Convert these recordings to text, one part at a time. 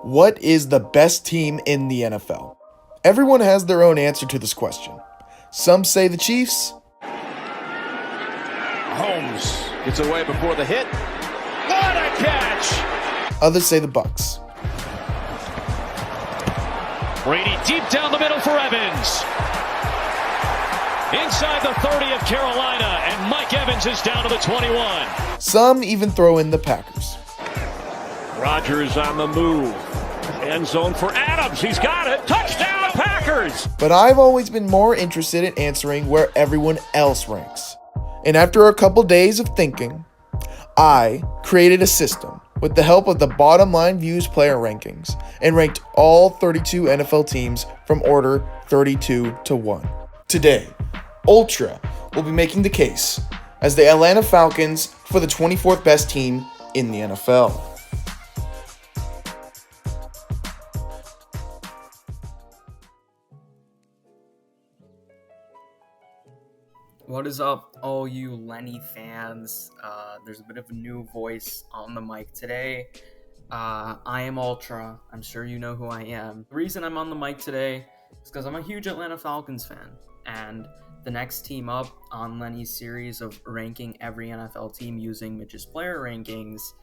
What is the best team in the NFL? Everyone has their own answer to this question. Some say the Chiefs. Holmes gets away before the hit. What a catch! Others say the Bucks. Brady deep down the middle for Evans. Inside the 30 of Carolina, and Mike Evans is down to the 21. Some even throw in the Packers. Rodgers on the move. End zone for Adams. He's got it. Touchdown, Packers! But I've always been more interested in answering where everyone else ranks. And after a couple days of thinking, I created a system with the help of the Bottom Line Views player rankings and ranked all 32 NFL teams from order 32 to 1. Today, Ultra will be making the case as the Atlanta Falcons for the 24th best team in the NFL. What is up, all you Lenny fans? There's a bit of a new voice on the mic today. I am Ultra. I'm sure you know who I am. The reason I'm on the mic today is because I'm a huge Atlanta Falcons fan. And the next team up on Lenny's series of ranking every NFL team using Mitch's player rankings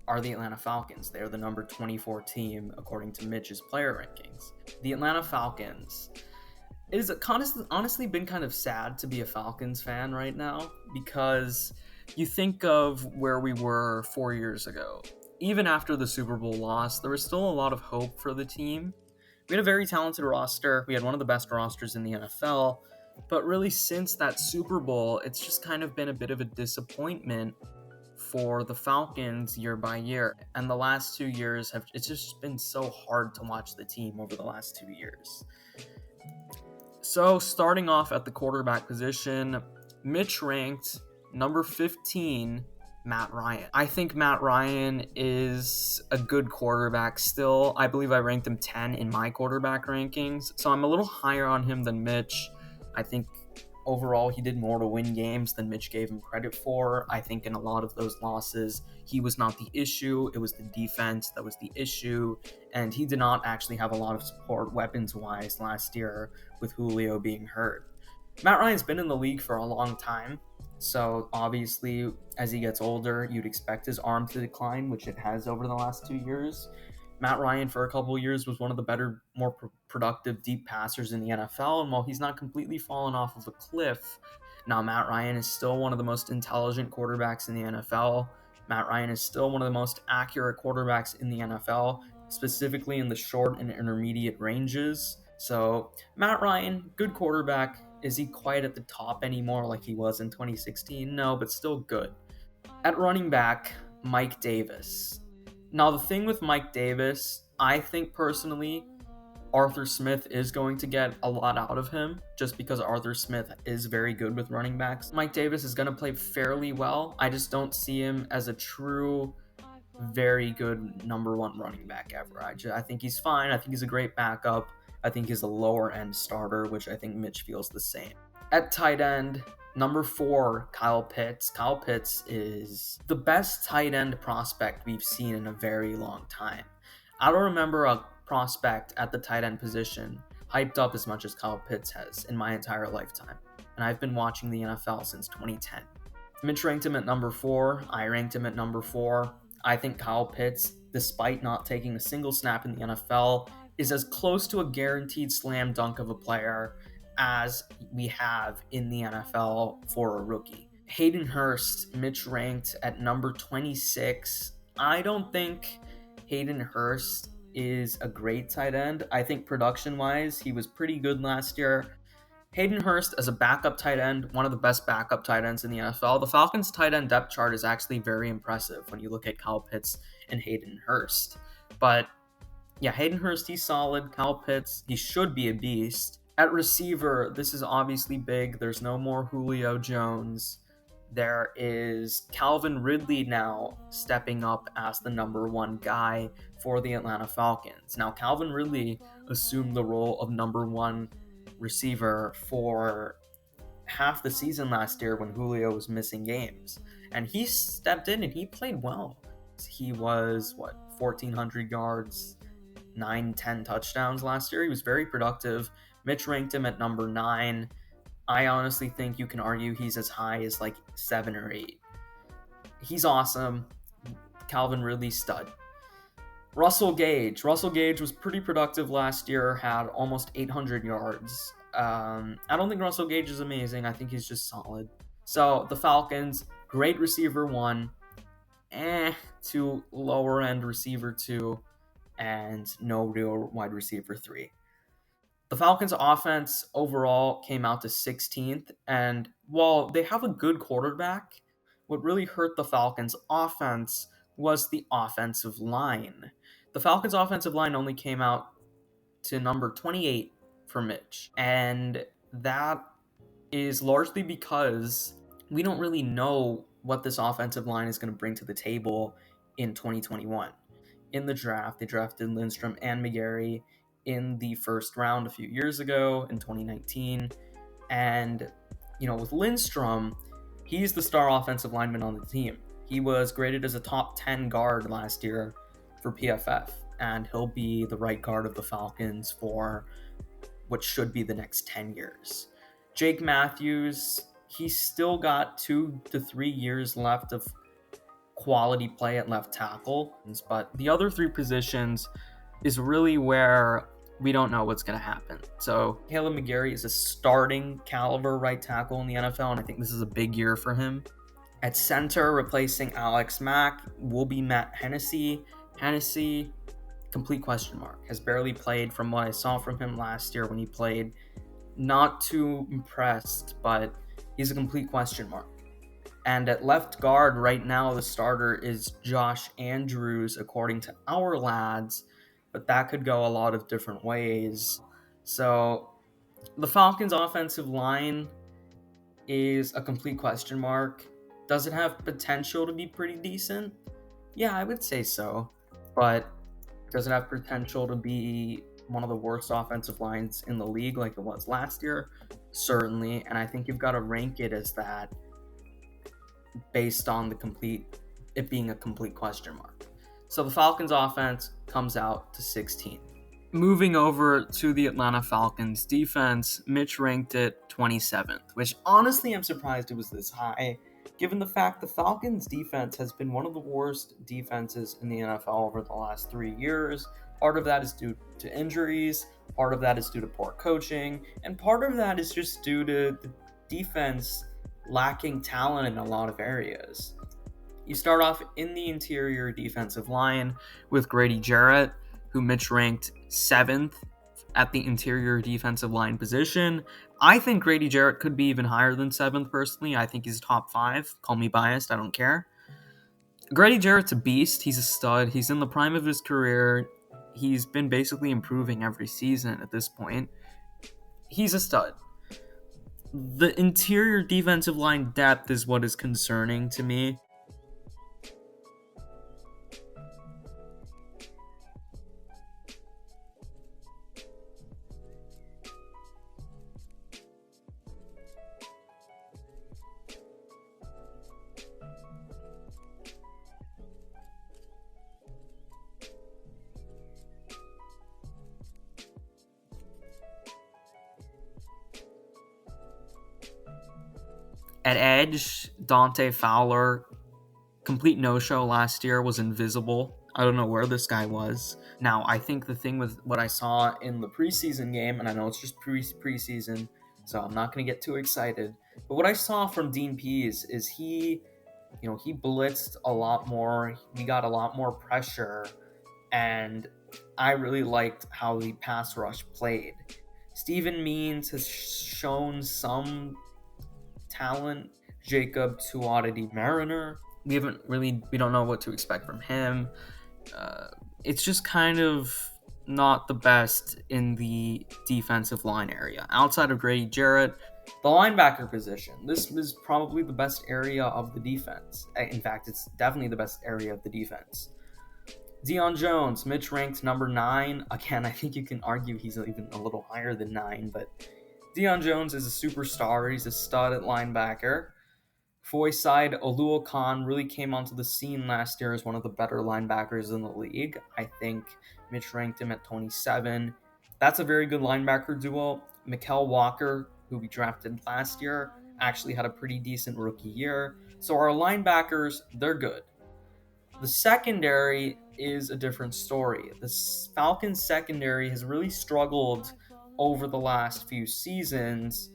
are the Atlanta Falcons. They're the number 24 team according to Mitch's player rankings. The Atlanta Falcons. It has honestly been kind of sad to be a Falcons fan right now because you think of where we were 4 years ago. Even after the Super Bowl loss, there was still a lot of hope for the team. We had a very talented roster. We had one of the best rosters in the NFL. But really, since that Super Bowl, it's just kind of been a bit of a disappointment for the Falcons year by year. And the last 2 years, it's just been so hard to watch the team over the last 2 years. So, starting off at the quarterback position, Mitch ranked number 15, Matt Ryan. I think Matt Ryan is a good quarterback still. I believe I ranked him 10 in my quarterback rankings, so I'm a little higher on him than Mitch. I think overall he did more to win games than Mitch gave him credit for. I think in a lot of those losses, he was not the issue. It was the defense that was the issue, and he did not actually have a lot of support weapons-wise last year with Julio being hurt. Matt Ryan's been in the league for a long time, so obviously as he gets older, you'd expect his arm to decline, which it has over the last 2 years. Matt Ryan for a couple of years was one of the better, more productive deep passers in the NFL, and while he's not completely fallen off of a cliff, now Matt Ryan is still one of the most intelligent quarterbacks in the NFL. Matt Ryan is still one of the most accurate quarterbacks in the NFL, specifically in the short and intermediate ranges. So, Matt Ryan, good quarterback. Is he quite at the top anymore like he was in 2016? No, but still good. At running back, Mike Davis. Now, the thing with Mike Davis, I think personally, Arthur Smith is going to get a lot out of him just because Arthur Smith is very good with running backs. Mike Davis is going to play fairly well. I just don't see him as a true, very good number one running back ever. I think he's fine. I think he's a great backup. I think he's a lower end starter, which I think Mitch feels the same. At tight end, number 4, Kyle Pitts. Kyle Pitts is the best tight end prospect we've seen in a very long time. I don't remember a prospect at the tight end position hyped up as much as Kyle Pitts has in my entire lifetime. And I've been watching the NFL since 2010. Mitch ranked him at number 4. I ranked him at number 4. I think Kyle Pitts, despite not taking a single snap in the NFL, is as close to a guaranteed slam dunk of a player as we have in the NFL for a rookie. Hayden Hurst, Mitch ranked at number 26. I don't think Hayden Hurst is a great tight end. I think production-wise, he was pretty good last year. Hayden Hurst as a backup tight end, one of the best backup tight ends in the NFL. The Falcons' tight end depth chart is actually very impressive when you look at Kyle Pitts and Hayden Hurst. But yeah, Hayden Hurst, he's solid. Kyle Pitts, he should be a beast. At receiver, this is obviously big. There's no more Julio Jones. There is Calvin Ridley now stepping up as the number 1 guy for the Atlanta Falcons. Now, Calvin Ridley assumed the role of number 1 receiver for half the season last year when Julio was missing games. And he stepped in and he played well. He was, 1,400 yards, 9-10 touchdowns last year. He was very productive. Mitch ranked him at number 9. I honestly think you can argue he's as high as like 7 or 8. He's awesome. Calvin Ridley, stud. Russell Gage. Russell Gage was pretty productive last year, had almost 800 yards. I don't think Russell Gage is amazing. I think he's just solid. So the Falcons, great receiver 1, to lower end receiver 2, and no real wide receiver 3. The Falcons offense overall came out to 16th, and while they have a good quarterback, what really hurt the Falcons offense was the offensive line. The Falcons offensive line only came out to number 28 for Mitch, and that is largely because we don't really know what this offensive line is going to bring to the table in 2021. In the draft, they drafted Lindstrom and McGarry in the first round a few years ago in 2019. And, with Lindstrom, he's the star offensive lineman on the team. He was graded as a top 10 guard last year for PFF, and he'll be the right guard of the Falcons for what should be the next 10 years. Jake Matthews, he's still got 2 to 3 years left of quality play at left tackle, but the other 3 positions is really where we don't know what's going to happen. So Caleb McGarry is a starting caliber right tackle in the NFL, and I think this is a big year for him. At center, replacing Alex Mack will be Matt Hennessy. Hennessy, complete question mark. Has barely played from what I saw from him last year when he played. Not too impressed, but he's a complete question mark. And at left guard right now, the starter is Josh Andrews, according to our lads, but that could go a lot of different ways. So the Falcons' offensive line is a complete question mark. Does it have potential to be pretty decent? Yeah, I would say so. But does it have potential to be one of the worst offensive lines in the league like it was last year? Certainly. And I think you've got to rank it as that based on it being a complete question mark. So the Falcons offense comes out to 16th. Moving over to the Atlanta Falcons defense, Mitch ranked it 27th, which honestly I'm surprised it was this high, given the fact the Falcons defense has been one of the worst defenses in the NFL over the last 3 years. Part of that is due to injuries, part of that is due to poor coaching, and part of that is just due to the defense lacking talent in a lot of areas. You start off in the interior defensive line with Grady Jarrett, who Mitch ranked 7th at the interior defensive line position. I think Grady Jarrett could be even higher than 7th personally. I think he's top 5. Call me biased, I don't care. Grady Jarrett's a beast. He's a stud. He's in the prime of his career. He's been basically improving every season at this point. He's a stud. The interior defensive line depth is what is concerning to me. At edge, Dante Fowler, complete no-show last year, was invisible. I don't know where this guy was. Now, I think the thing with what I saw in the preseason game, and I know it's just preseason, so I'm not going to get too excited, but what I saw from Dean Pease is he blitzed a lot more. He got a lot more pressure, and I really liked how the pass rush played. Steven Means has shown some talent. Jacob Tuatidi-Mariner, we don't know what to expect from him. It's just kind of not the best in the defensive line area. Outside of Grady Jarrett, the linebacker position, this is probably the best area of the defense. In fact, it's definitely the best area of the defense. Deion Jones, Mitch ranked number 9. Again, I think you can argue he's even a little higher than 9, but Deion Jones is a superstar. He's a stud at linebacker. Foyside Oluokun really came onto the scene last year as one of the better linebackers in the league. I think Mitch ranked him at 27. That's a very good linebacker duo. Mykal Walker, who we drafted last year, actually had a pretty decent rookie year. So our linebackers, they're good. The secondary is a different story. The Falcons secondary has really struggled over the last few seasons.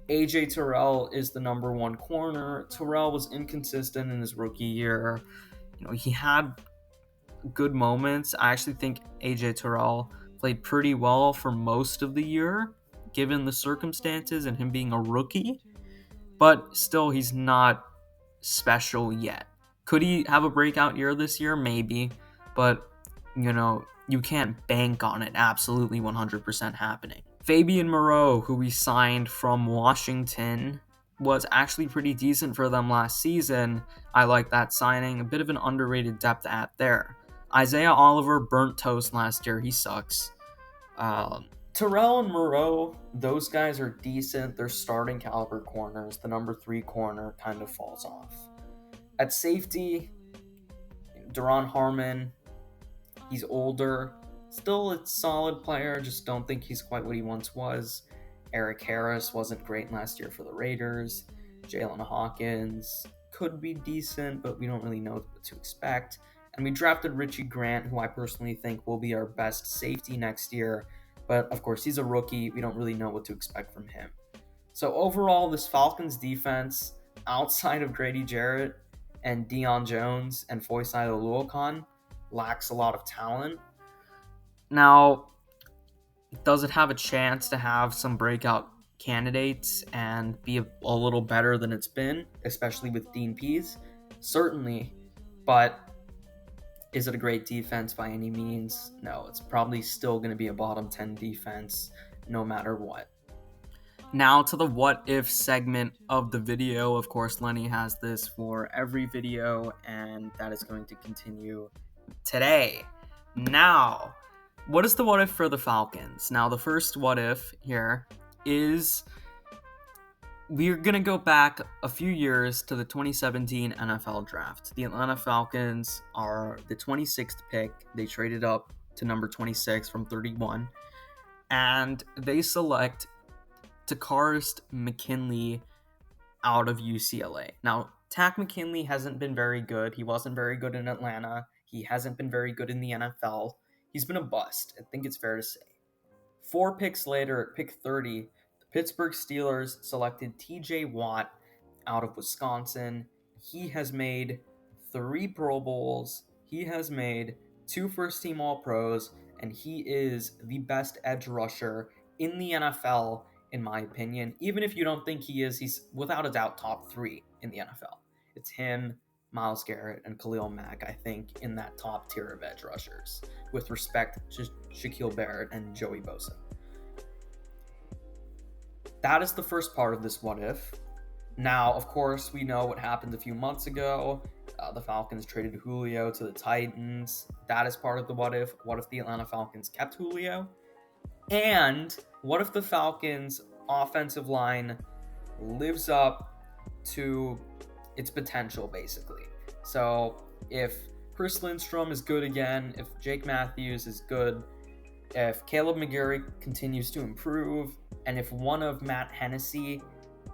AJ Terrell is the number one corner. Terrell was inconsistent in his rookie year. He had good moments. I actually think AJ Terrell played pretty well for most of the year, given the circumstances and him being a rookie. But still, he's not special yet. Could he have a breakout year this year? Maybe. But, you can't bank on it absolutely 100% happening. Fabian Moreau, who we signed from Washington, was actually pretty decent for them last season. I like that signing. A bit of an underrated depth at there. Isaiah Oliver burnt toast last year. He sucks. Terrell and Moreau, those guys are decent. They're starting caliber corners. The number 3 corner kind of falls off. At safety, Duron Harmon, he's older. Still a solid player, just don't think he's quite what he once was. Eric Harris wasn't great last year for the Raiders. Jalen Hawkins could be decent, but we don't really know what to expect. And we drafted Richie Grant, who I personally think will be our best safety next year. But of course, he's a rookie. We don't really know what to expect from him. So overall, this Falcons defense, outside of Grady Jarrett and Deion Jones and Foyside Oluokun, lacks a lot of talent. Now, does it have a chance to have some breakout candidates and be a little better than it's been, especially with Dean Pease? Certainly, but is it a great defense by any means? No, it's probably still going to be a bottom 10 defense no matter what. Now to the what if segment of the video. Of course, Lenny has this for every video, and that is going to continue today. Now, what is the what if for the Falcons? Now, the first what if here is we're going to go back a few years to the 2017 NFL draft. The Atlanta Falcons are the 26th pick. They traded up to number 26 from 31, and they select Takarist McKinley out of UCLA. Now, Tack McKinley hasn't been very good. He wasn't very good in Atlanta. He hasn't been very good in the NFL. He's been a bust. I think it's fair to say. 4 picks later, at pick 30, the Pittsburgh Steelers selected TJ Watt out of Wisconsin. He has made 3 Pro Bowls. He has made 2 first-team All-Pros, and he is the best edge rusher in the NFL, in my opinion. Even if you don't think he is, he's without a doubt top 3 in the NFL. It's him, Myles Garrett, and Khalil Mack, I think, in that top tier of edge rushers, with respect to Shaquille Barrett and Joey Bosa. That is the first part of this what if. Now, of course, we know what happened a few months ago. The Falcons traded Julio to the Titans. That is part of the what if. What if the Atlanta Falcons kept Julio? And what if the Falcons' offensive line lives up to its potential, basically? So if Chris Lindstrom is good again, if Jake Matthews is good, if Caleb McGarry continues to improve, and if one of Matt Hennessy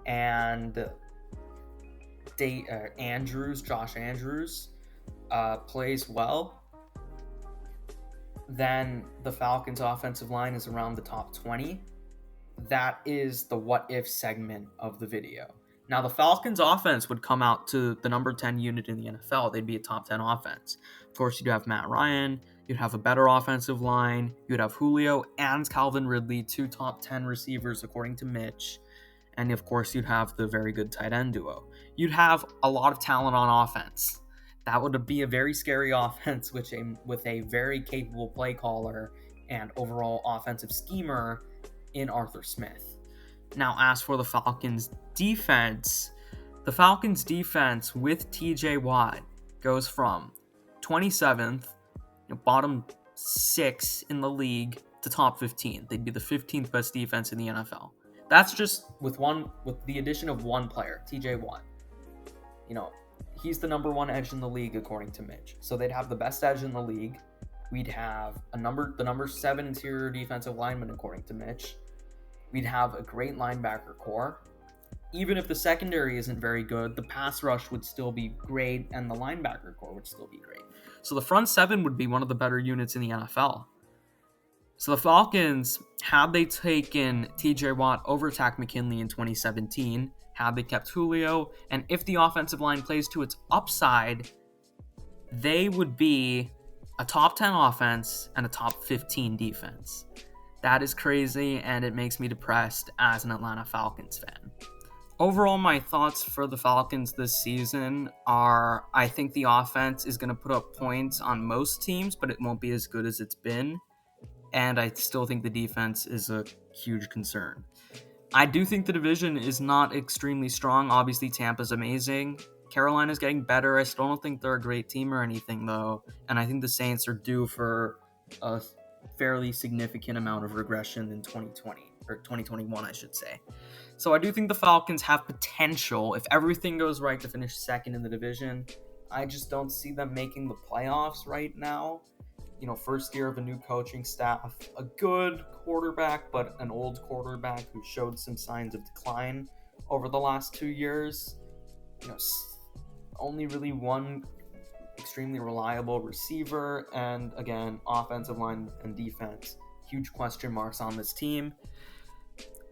and Josh Andrews plays well, then the Falcons' offensive line is around the top 20. That is the what if segment of the video. Now, the Falcons' offense would come out to the number 10 unit in the NFL. They'd be a top 10 offense. Of course, you'd have Matt Ryan. You'd have a better offensive line. You'd have Julio and Calvin Ridley, 2 top 10 receivers, according to Mitch. And, of course, you'd have the very good tight end duo. You'd have a lot of talent on offense. That would be a very scary offense with a very capable play caller and overall offensive schemer in Arthur Smith. Now, as for the Falcons' defense, the Falcons' defense with TJ Watt goes from 27th, bottom 6 in the league, to top 15. They'd be the 15th best defense in the NFL. That's just with the addition of one player, TJ Watt. You know, he's the number 1 edge in the league according to Mitch. So they'd have the best edge in the league. We'd have the number 7 interior defensive lineman according to Mitch. We'd have a great linebacker core. Even if the secondary isn't very good, the pass rush would still be great, and the linebacker core would still be great. So the front 7 would be one of the better units in the NFL. So the Falcons, had they taken TJ Watt over Takk McKinley in 2017, had they kept Julio, and if the offensive line plays to its upside, they would be a top 10 offense and a top 15 defense. That is crazy, and it makes me depressed as an Atlanta Falcons fan. Overall, my thoughts for the Falcons this season are, I think the offense is going to put up points on most teams, but it won't be as good as it's been. And I still think the defense is a huge concern. I do think the division is not extremely strong. Obviously, Tampa's amazing. Carolina's getting better. I still don't think they're a great team or anything, though. And I think the Saints are due for a fairly significant amount of regression in 2020, or 2021, I should say. So I do think the Falcons have potential, if everything goes right, to finish second in the division. I just don't see them making the playoffs right now. You know, first year of a new coaching staff, a good quarterback, but an old quarterback who showed some signs of decline over the last 2 years. You know, only really one extremely reliable receiver, and again, offensive line and defense. Huge question marks on this team.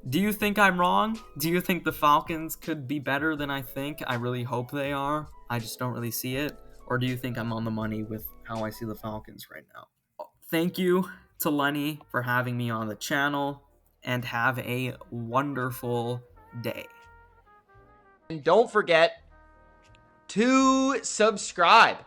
Do you think I'm wrong? Do you think the Falcons could be better than I think? I really hope they are. I just don't really see it. Or do you think I'm on the money with how I see the Falcons right now? Thank you to Lenny for having me on the channel, and have a wonderful day. And don't forget to subscribe.